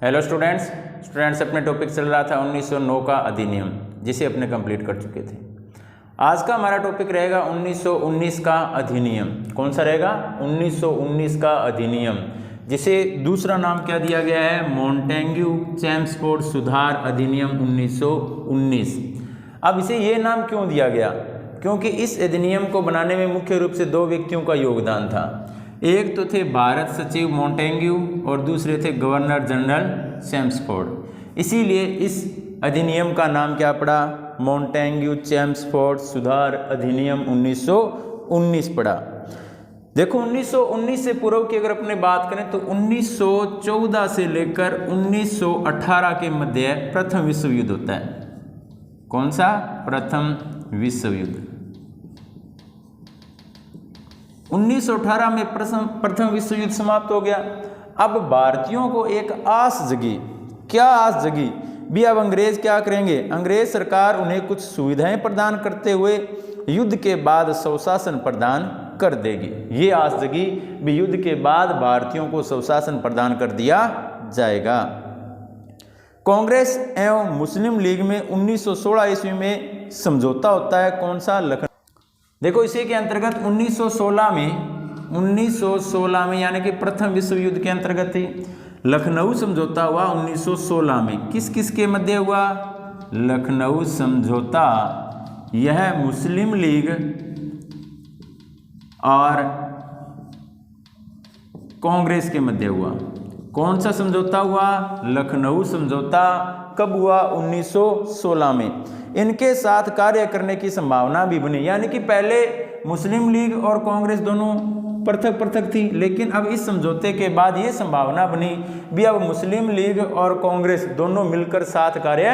Hello students अपने topic चल रहा था 1909 का अधिनियम, जिसे अपने कंप्लीट कर चुके थे। आज का हमारा टॉपिक रहेगा 1919 का अधिनियम। कौन सा रहेगा? 1919 का अधिनियम, जिसे दूसरा नाम क्या दिया गया है? मॉन्टेग्यू चेम्सफोर्ड सुधार अधिनियम 1919। अब इसे ये नाम क्यों दिया गया? क्योंकि इस अधिनियम को बनाने में मुख्य रूप से दो व्यक्तियों का योगदान था। एक तो थे भारत सचिव मॉन्टेग्यू और दूसरे थे गवर्नर जनरल चेम्सफोर्ड। इसीलिए इस अधिनियम का नाम क्या पड़ा? मॉन्टेग्यू चेम्सफोर्ड सुधार अधिनियम 1919 पड़ा। देखो 1919 से पूर्व की अगर अपने बात करें तो 1914 से लेकर 1918 के मध्य प्रथम विश्व युद्ध होता है। कौन सा? प्रथम विश्व युद्ध। 1918 में प्रथम विश्व युद्ध समाप्त हो गया। अब भारतीयों को एक आस जगी। क्या आस जगी? भी अब अंग्रेज क्या करेंगे? अंग्रेज सरकार उन्हें कुछ सुविधाएं प्रदान करते हुए युद्ध के बाद स्वशासन प्रदान कर देगी। ये आस जगी भी युद्ध के बाद भारतीयों को स्वशासन प्रदान कर दिया जाएगा। कांग्रेस एवं मुस्लिम लीग में 1916 ईस्वी में समझौता होता है। कौन सा? लखनऊ। देखो इसी के अंतर्गत 1916 में यानी कि प्रथम विश्व युद्ध के अंतर्गत ही लखनऊ समझौता हुआ 1916 में। किस किस के मध्य हुआ? लखनऊ समझौता यह मुस्लिम लीग और कांग्रेस के मध्य हुआ। कौन सा समझौता हुआ? लखनऊ समझौता। कब हुआ? 1916 में। इनके साथ कार्य करने की संभावना भी बनी, यानी कि पहले मुस्लिम लीग और कांग्रेस दोनों पृथक पृथक थी, लेकिन अब इस समझौते के बाद ये संभावना बनी भी अब मुस्लिम लीग और कांग्रेस दोनों मिलकर साथ कार्य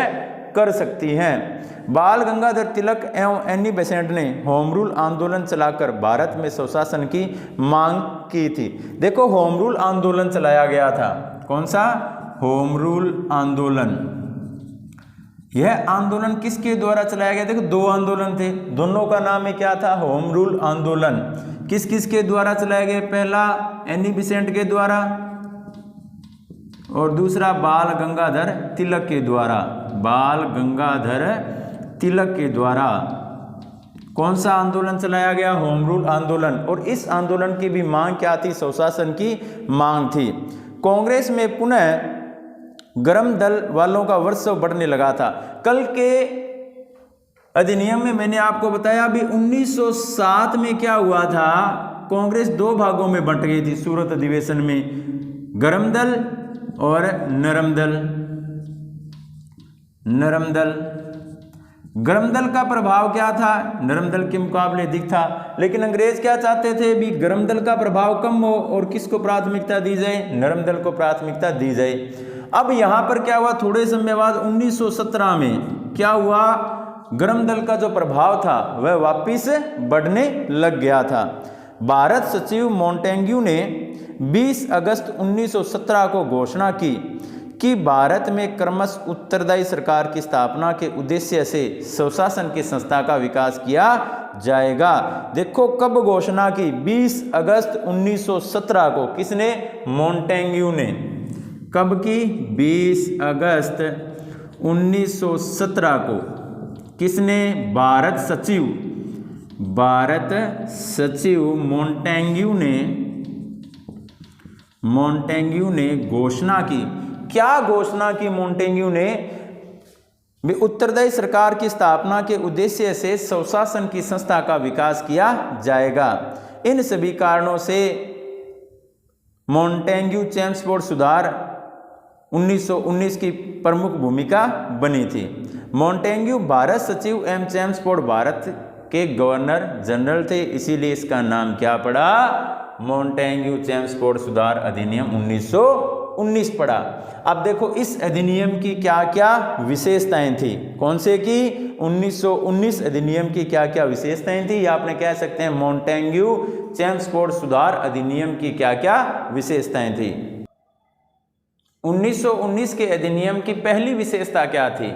कर सकती हैं। बाल गंगाधर तिलक एवं एनी बेसेंट ने होम रूल आंदोलन चलाकर भारत में स्वशासन की मांग की थी। देखो होम रूल आंदोलन चलाया गया था। कौन सा? होम रूल आंदोलन। यह आंदोलन किसके द्वारा चलाया गया? देखो दो आंदोलन थे, दोनों का नाम है क्या था? होम रूल आंदोलन। किस किस के द्वारा चलाया गया? पहला एनी बेसेंट के द्वारा और दूसरा बाल गंगाधर तिलक के द्वारा। बाल गंगाधर तिलक के द्वारा कौन सा आंदोलन चलाया गया? होम रूल आंदोलन। और इस आंदोलन की भी मांग क्या थी? स्वशासन की मांग थी। कांग्रेस में पुनः गरम दल वालों का वर्चस्व बढ़ने लगा था। कल के अधिनियम में मैंने आपको बताया भी 1907 में क्या हुआ था? कांग्रेस दो भागों में बंट गई थी सूरत अधिवेशन में, गरम दल और नरम दल। नरम दल, गरम दल का प्रभाव क्या था? नरम दल के मुकाबले अधिक था, लेकिन अंग्रेज क्या चाहते थे भी गरम दल का प्रभाव कम हो और किसको प्राथमिकता दी जाए? नरम दल को प्राथमिकता दी जाए। अब यहां पर क्या हुआ? थोड़े समय बाद 1917 में क्या हुआ? गरम दल का जो प्रभाव था वह वापिस बढ़ने लग गया था। भारत सचिव मॉन्टेग्यू ने 20 अगस्त 1917 को घोषणा की कि भारत में क्रमशः उत्तरदायी सरकार की स्थापना के उद्देश्य से स्वशासन की संस्था का विकास किया जाएगा। देखो कब घोषणा की? 20 अगस्त 1917 को। किसने? मॉन्टेग्यू ने। कब की? 20 अगस्त 1917 को। किसने? भारत सचिव मॉन्टेग्यू ने घोषणा की। क्या घोषणा की मॉन्टेग्यू ने? उत्तरदायी सरकार की स्थापना के उद्देश्य से स्वशासन की संस्था का विकास किया जाएगा। इन सभी कारणों से मॉन्टेग्यू चेम्सफोर्ड सुधार 1919 की प्रमुख भूमिका बनी थी। मॉन्टेग्यू भारत सचिव एवं चेम्सफोर्ड भारत के गवर्नर जनरल थे, इसीलिए इसका नाम क्या पड़ा? मॉन्टेग्यू चेम्सफोर्ड सुधार अधिनियम 1919 पड़ा। अब देखो इस अधिनियम की क्या क्या विशेषताएं थी? कौन से की? 1919 अधिनियम की क्या क्या विशेषताएं थी? या आपने कह सकते हैं मॉन्टेग्यू चेम्सफोर्ड सुधार अधिनियम की क्या क्या विशेषताएं थी? 1919 के अधिनियम की पहली विशेषता क्या थी?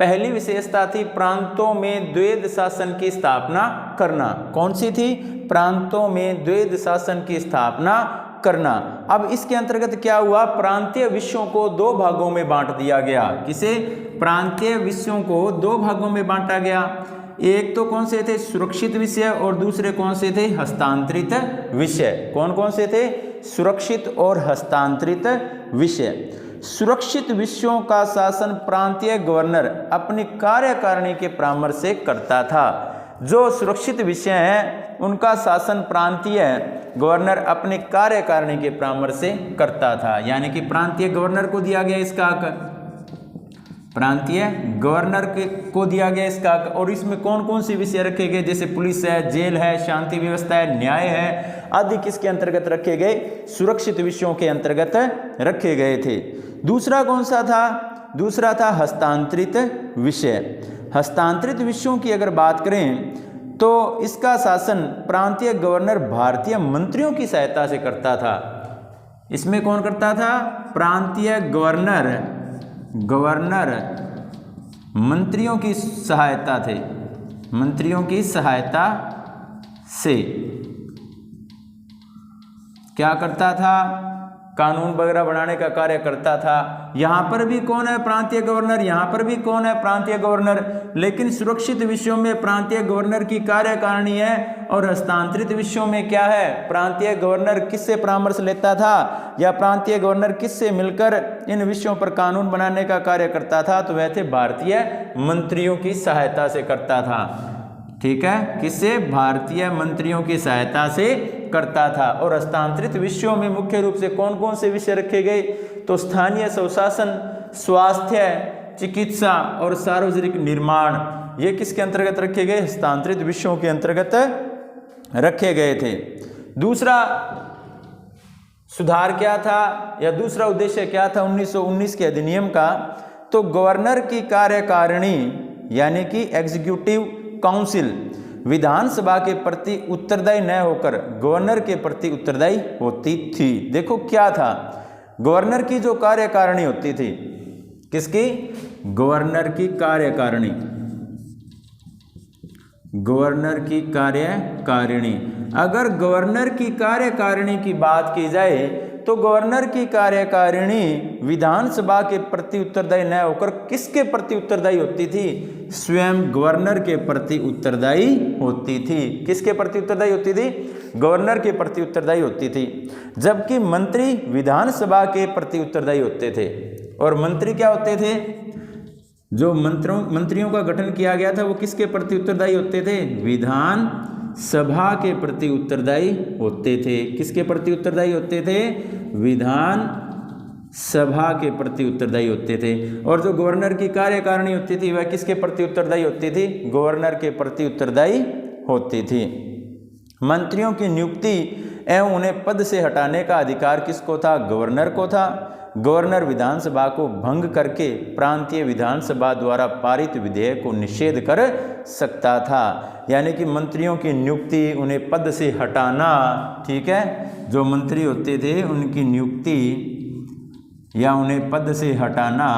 पहली विशेषता थी प्रांतों में द्वैध शासन की स्थापना करना। कौन सी थी? प्रांतों में द्वैध शासन की स्थापना करना। अब इसके अंतर्गत क्या हुआ, प्रांतीय विषयों को दो भागों में बांट दिया गया। किसे, प्रांतीय विषयों को दो भागों में बांटा गया। एक तो कौन से थे, सुरक्षित विषय, और दूसरे कौन से थे, हस्तांतरित विषय। कौन कौन से थे, सुरक्षित और हस्तांतरित विषय। सुरक्षित विषयों का शासन प्रांतीय गवर्नर अपनी कार्यकारिणी के परामर्श से करता था। जो सुरक्षित विषय हैं उनका शासन प्रांतीय गवर्नर अपने कार्यकारिणी के परामर्श से करता था। यानी कि प्रांतीय गवर्नर को दिया गया इसका हक, प्रांतीय गवर्नर को दिया गया इसका हक। और इसमें कौन कौन से विषय रखे गए, जैसे पुलिस है, जेल है, शांति व्यवस्था है, न्याय है आदि किसके अंतर्गत रखे गए, सुरक्षित विषयों के अंतर्गत रखे गए थे। दूसरा कौन सा था, दूसरा था हस्तांतरित विषय। हस्तांतरित विषयों की अगर बात करें तो इसका शासन प्रांतीय गवर्नर भारतीय मंत्रियों की सहायता से करता था। इसमें कौन करता था, प्रांतीय गवर्नर मंत्रियों की सहायता थे, मंत्रियों की सहायता से क्या करता था, कानून वगैरह बनाने का कार्य करता था। यहाँ पर भी कौन है, प्रांतीय गवर्नर, यहाँ पर भी कौन है, प्रांतीय गवर्नर। लेकिन सुरक्षित विषयों में प्रांतीय गवर्नर की कार्यकारिणी है, और हस्तांतरित विषयों में क्या है, प्रांतीय गवर्नर किससे परामर्श लेता था, या प्रांतीय गवर्नर किससे मिलकर इन विषयों पर कानून बनाने का कार्य करता था, तो वह थे भारतीय मंत्रियों की सहायता से करता था। ठीक है, किससे, भारतीय मंत्रियों की सहायता से करता था। और हस्तांतरित विषयों में मुख्य रूप से कौन कौन से विषय रखे गए, तो स्थानीय स्वशासन, स्वास्थ्य, चिकित्सा और सार्वजनिक निर्माण, ये किसके अंतर्गत रखे गए, हस्तांतरित विषयों के अंतर्गत रखे गए थे। दूसरा सुधार क्या था, या दूसरा उद्देश्य क्या था 1919 के अधिनियम का, तो गवर्नर की कार्यकारिणी यानी कि एग्जीक्यूटिव काउंसिल विधानसभा के प्रति उत्तरदायी न होकर गवर्नर के प्रति उत्तरदायी होती थी। देखो क्या था, गवर्नर की जो कार्यकारिणी होती थी, किसकी, गवर्नर की कार्यकारिणी, गवर्नर की कार्यकारिणी। अगर गवर्नर की कार्यकारिणी की बात की जाए तो गवर्नर की कार्यकारिणी विधानसभा के प्रति उत्तरदायी न होकर किसके प्रति उत्तरदायी होती थी, स्वयं गवर्नर के प्रति उत्तरदायी होती थी। किसके प्रति उत्तरदायी होती थी, गवर्नर के प्रति उत्तरदायी होती थी। जबकि मंत्री विधानसभा के प्रति उत्तरदायी होते थे। और मंत्री क्या होते थे, जो मंत्रियों का गठन किया गया था वो किसके प्रति उत्तरदायी होते थे, विधान सभा के प्रति उत्तरदायी होते थे। किसके प्रति उत्तरदायी होते थे, विधान सभा के प्रति उत्तरदायी होते थे। और जो गवर्नर की कार्यकारिणी होती थी वह किसके प्रति उत्तरदायी होती थी, गवर्नर के प्रति उत्तरदायी होती थी। मंत्रियों की नियुक्ति एवं उन्हें पद से हटाने का अधिकार किसको था, गवर्नर को था। गवर्नर विधानसभा को भंग करके प्रांतीय विधानसभा द्वारा पारित विधेयक को निषेध कर सकता था। यानी कि मंत्रियों की नियुक्ति, उन्हें पद से हटाना, ठीक है, जो मंत्री होते थे उनकी नियुक्ति या उन्हें पद से हटाना,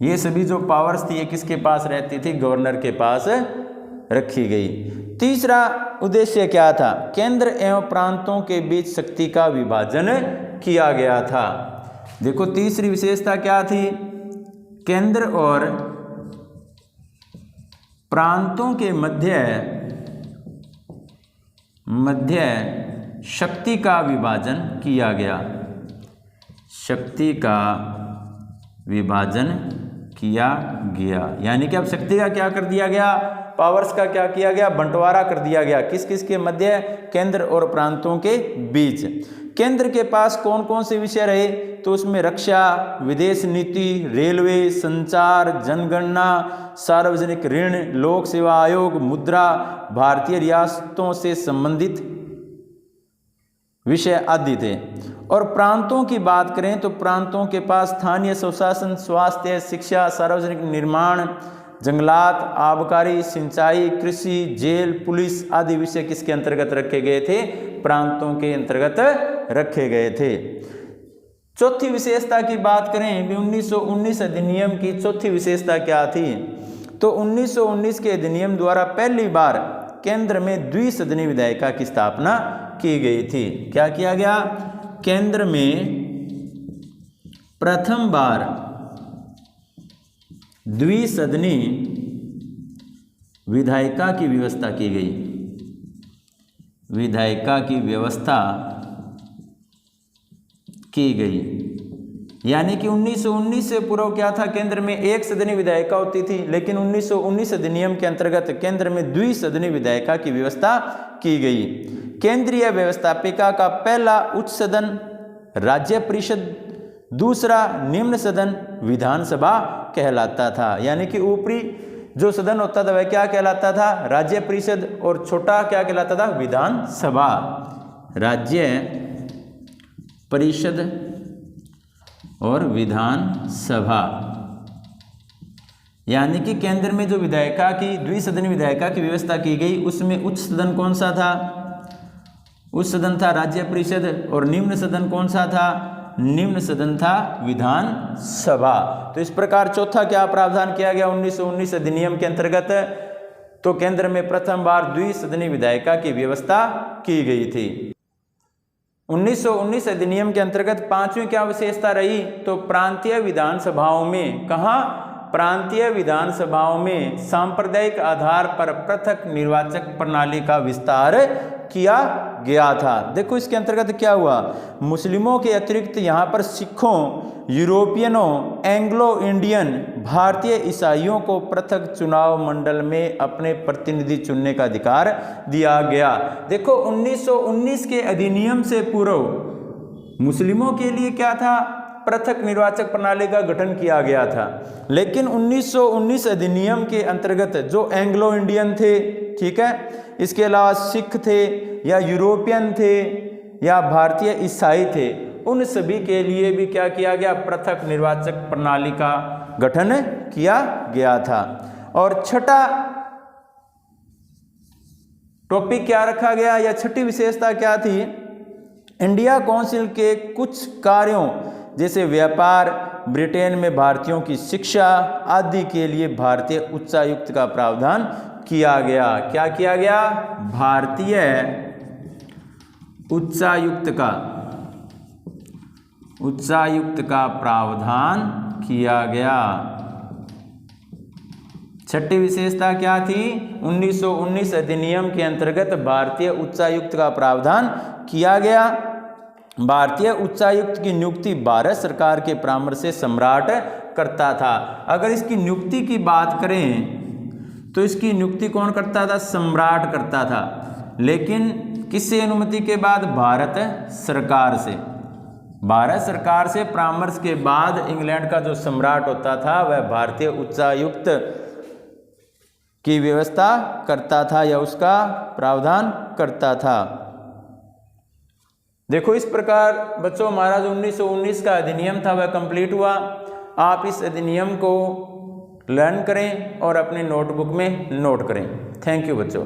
ये सभी जो पावर्स थी ये किसके पास रहती थी, गवर्नर के पास रखी गई। तीसरा उद्देश्य क्या था, केंद्र एवं प्रांतों के बीच शक्ति का विभाजन किया गया था। देखो तीसरी विशेषता क्या थी, केंद्र और प्रांतों के मध्य शक्ति का विभाजन किया गया, शक्ति का विभाजन किया गया। यानी कि अब शक्ति का क्या कर दिया गया, पावर्स का क्या किया गया, बंटवारा कर दिया गया। किस किस के मध्य, केंद्र और प्रांतों के बीच। केंद्र के पास कौन कौन से विषय रहे, तो उसमें रक्षा, विदेश नीति, रेलवे, संचार, जनगणना, सार्वजनिक ऋण, लोक सेवा आयोग, मुद्रा, भारतीय रियासतों से संबंधित विषय आदि थे। और प्रांतों की बात करें तो प्रांतों के पास स्थानीय स्वशासन, स्वास्थ्य, शिक्षा, सार्वजनिक निर्माण, जंगलात, आबकारी, सिंचाई, कृषि, जेल, पुलिस आदि विषय किसके अंतर्गत रखे गए थे, प्रांतों के अंतर्गत रखे गए थे। चौथी विशेषता की बात करें, 1919 अधिनियम की चौथी विशेषता क्या थी, तो 1919 के अधिनियम द्वारा पहली बार केंद्र में द्विसदनी विधायिका की स्थापना की गई थी। क्या किया गया? केंद्र में प्रथम बार द्विसदनी विधायिका की व्यवस्था की गई। विधायिका की व्यवस्था की गई, यानी कि 1919 से पूर्व क्या था? केंद्र में एक सदनी विधायिका होती थी, लेकिन 1919 अधिनियम के अंतर्गत केंद्र में द्विसदनी विधायिका की व्यवस्था की गई। केंद्रीय व्यवस्थापिका का पहला उच्च सदन राज्य परिषद, दूसरा निम्न सदन विधानसभा कहलाता था। यानी कि ऊपरी जो सदन होता था वह क्या कहलाता था? राज्य परिषद, और छोटा क्या कहलाता था? विधानसभा। राज्य परिषद और विधानसभा, यानी कि केंद्र में जो विधायिका की द्विसदनी विधायिका की व्यवस्था की गई उसमें उच्च सदन कौन सा था? उच्च सदन था राज्य परिषद, और निम्न सदन कौन सा था? निम्न सदन था विधानसभा। तो इस प्रकार चौथा क्या प्रावधान किया गया 1919 अधिनियम के अंतर्गत? तो केंद्र में प्रथम बार द्विसदनी विधायिका की व्यवस्था की गई थी। 1919 अधिनियम के अंतर्गत पांचवी क्या विशेषता रही? तो प्रांतीय विधानसभाओं में, कहाँ? प्रांतीय विधानसभाओं में सांप्रदायिक आधार पर पृथक निर्वाचक प्रणाली का विस्तार किया गया था। देखो इसके अंतर्गत क्या हुआ? मुस्लिमों के अतिरिक्त यहाँ पर सिखों, यूरोपियनों, एंग्लो इंडियन, भारतीय ईसाइयों को पृथक चुनाव मंडल में अपने प्रतिनिधि चुनने का अधिकार दिया गया। देखो 1919 के अधिनियम से पूर्व मुस्लिमों के लिए क्या था? पृथक निर्वाचक प्रणाली का गठन किया गया था, लेकिन 1919 अधिनियम के अंतर्गत जो एंग्लो इंडियन थे, ठीक है, इसके अलावा सिख थे या यूरोपियन थे या भारतीय ईसाई थे, उन सभी के लिए भी क्या किया गया? पृथक निर्वाचक प्रणाली का गठन किया गया था। और छठा टॉपिक क्या रखा गया या छठी विशेषता क्या थी? इंडिया काउंसिल के कुछ कार्यों जैसे व्यापार, ब्रिटेन में भारतीयों की शिक्षा आदि के लिए भारतीय उच्चायुक्त का प्रावधान किया गया। क्या किया गया? भारतीय उच्चायुक्त का प्रावधान किया गया। छठी विशेषता क्या थी? 1919 अधिनियम के अंतर्गत भारतीय उच्चायुक्त का प्रावधान किया गया। भारतीय उच्चायुक्त की नियुक्ति भारत सरकार के परामर्श से सम्राट करता था। अगर इसकी नियुक्ति की बात करें तो इसकी नियुक्ति कौन करता था? सम्राट करता था, लेकिन किससे अनुमति के बाद? भारत सरकार से। भारत सरकार से परामर्श के बाद इंग्लैंड का जो सम्राट होता था वह भारतीय उच्चायुक्त की व्यवस्था करता था या उसका प्रावधान करता था। देखो इस प्रकार बच्चों हमारा जो 1919 का अधिनियम था वह कंप्लीट हुआ। आप इस अधिनियम को लर्न करें और अपने नोटबुक में नोट करें। थैंक यू बच्चों।